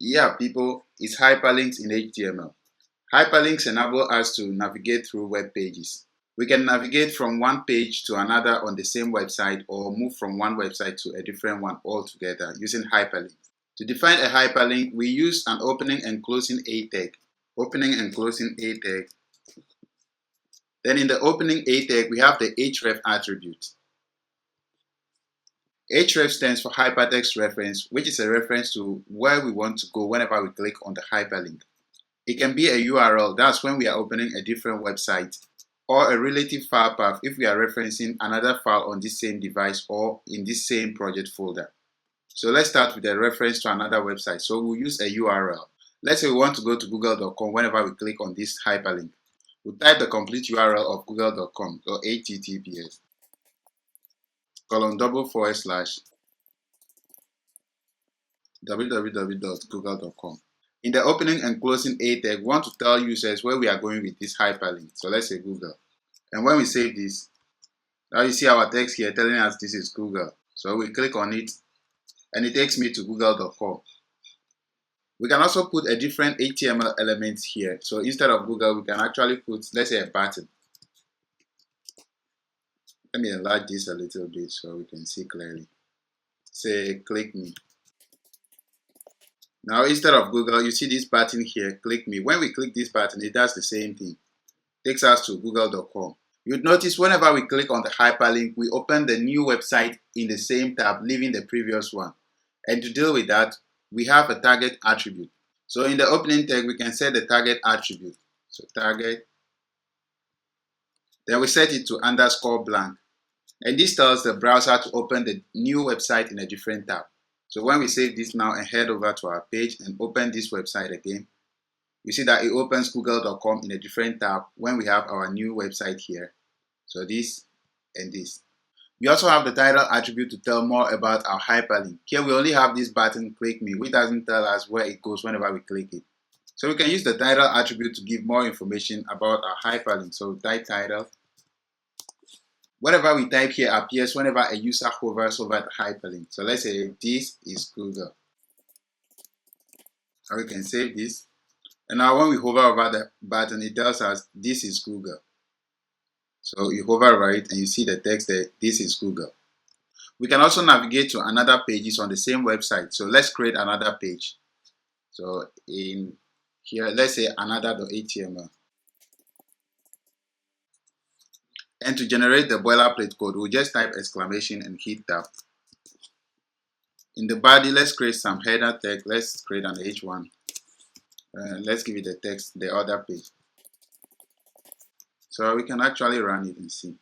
Yeah, people, it's hyperlinks in HTML. Hyperlinks enable us to navigate through web pages. We can navigate from one page to another on the same website or move from one website to a different one altogether using hyperlinks. To define a hyperlink, we use an opening and closing A tag. Opening and closing A tag. Then in the opening A tag, we have the href attribute. Href stands for hypertext reference, which is a reference to where we want to go whenever we click on the hyperlink. It can be a URL, that's when we are opening a different website, or a relative file path if we are referencing another file on this same device or in this same project folder. So let's start with a reference to another website. So we'll use a URL. Let's say we want to go to google.com whenever we click on this hyperlink. We'll type the complete URL of google.com, or https ://www.google.com. In the opening and closing A tag, we want to tell users where we are going with this hyperlink. So let's say Google. And when we save this, now you see our text here telling us this is Google. So we click on it and it takes me to google.com. We can also put a different HTML element here. So instead of Google, we can actually put, let's say, a button. Let me enlarge this a little bit so we can see clearly. Say, click me. Now, instead of Google, you see this button here, click me. When we click this button, it does the same thing. It takes us to google.com. You'd notice whenever we click on the hyperlink, we open the new website in the same tab, leaving the previous one. And to deal with that, we have a target attribute. So in the opening tag, we can set the target attribute. So target. Then we set it to _blank. And this tells the browser to open the new website in a different tab. So when we save this now and head over to our page and open this website again, you see that it opens google.com in a different tab when we have our new website here. So this and this. We also have the title attribute to tell more about our hyperlink. Here we only have this button, click me, which doesn't tell us where it goes whenever we click it. So we can use the title attribute to give more information about our hyperlink. So type title. Whatever we type here appears whenever a user hovers over the hyperlink. So let's say this is Google. And we can save this. And now when we hover over the button, it tells us this is Google. So you hover over it and you see the text there, this is Google. We can also navigate to another pages on the same website. So let's create another page. So in here, let's say another.html. And to generate the boilerplate code, we'll just type exclamation and hit tab. In the body, let's create some header text. Let's create an H1. Let's give it the text, the other page. So we can actually run it and see.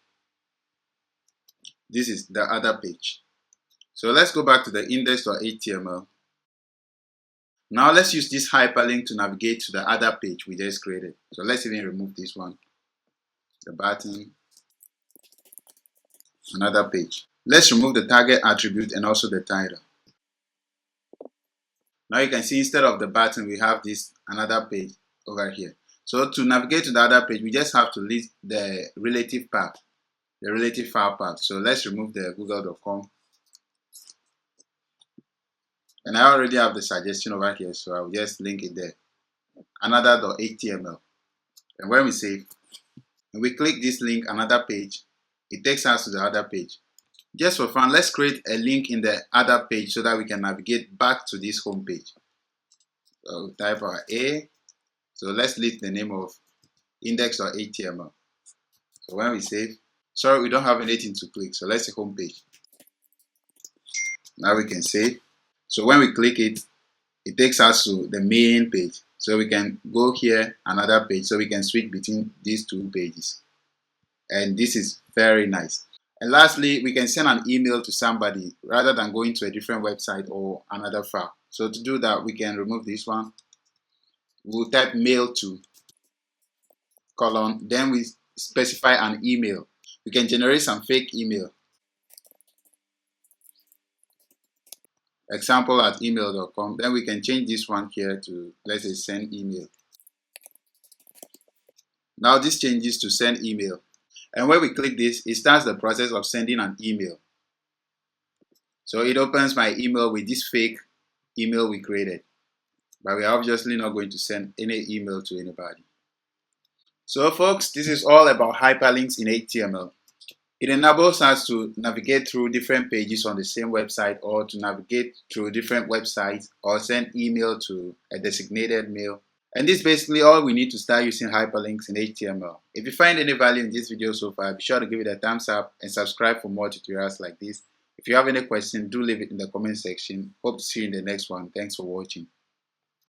This is the other page. So let's go back to the index.html. Now let's use this hyperlink to navigate to the other page we just created. So let's even remove this one, the button, another page. Let's remove the target attribute and also the title. Now you can see instead of the button, we have this another page over here. So to navigate to the other page, we just have to list the relative path, the relative file path. So let's remove the google.com. And I already have the suggestion over here, so I'll just link it there. Another.html. And when we save, and we click this link, another page, it takes us to the other page. Just for fun, let's create a link in the other page so that we can navigate back to this home page. So we'll type our A. So let's list the name of index.html. So when we save, sorry, we don't have anything to click. So let's say home page. Now we can save. So when we click it, it takes us to the main page. So we can go here, another page, so we can switch between these two pages. And this is very nice. And lastly, we can send an email to somebody rather than going to a different website or another file. So to do that, we can remove this one. We'll type mail to : then we specify an email. We can generate some fake email. example@email.com. Then we can change this one here to, let's say, send email. Now this changes to send email. And when we click this, it starts the process of sending an email. So it opens my email with this fake email we created. but we are obviously not going to send any email to anybody. So folks, this is all about hyperlinks in HTML. It enables us to navigate through different pages on the same website, or to navigate through different websites, or send email to a designated mail. And this is basically all we need to start using hyperlinks in HTML. If you find any value in this video so far, be sure to give it a thumbs up and subscribe for more tutorials like this. If you have any questions, do leave it in the comment section. Hope to see you in the next one. Thanks for watching.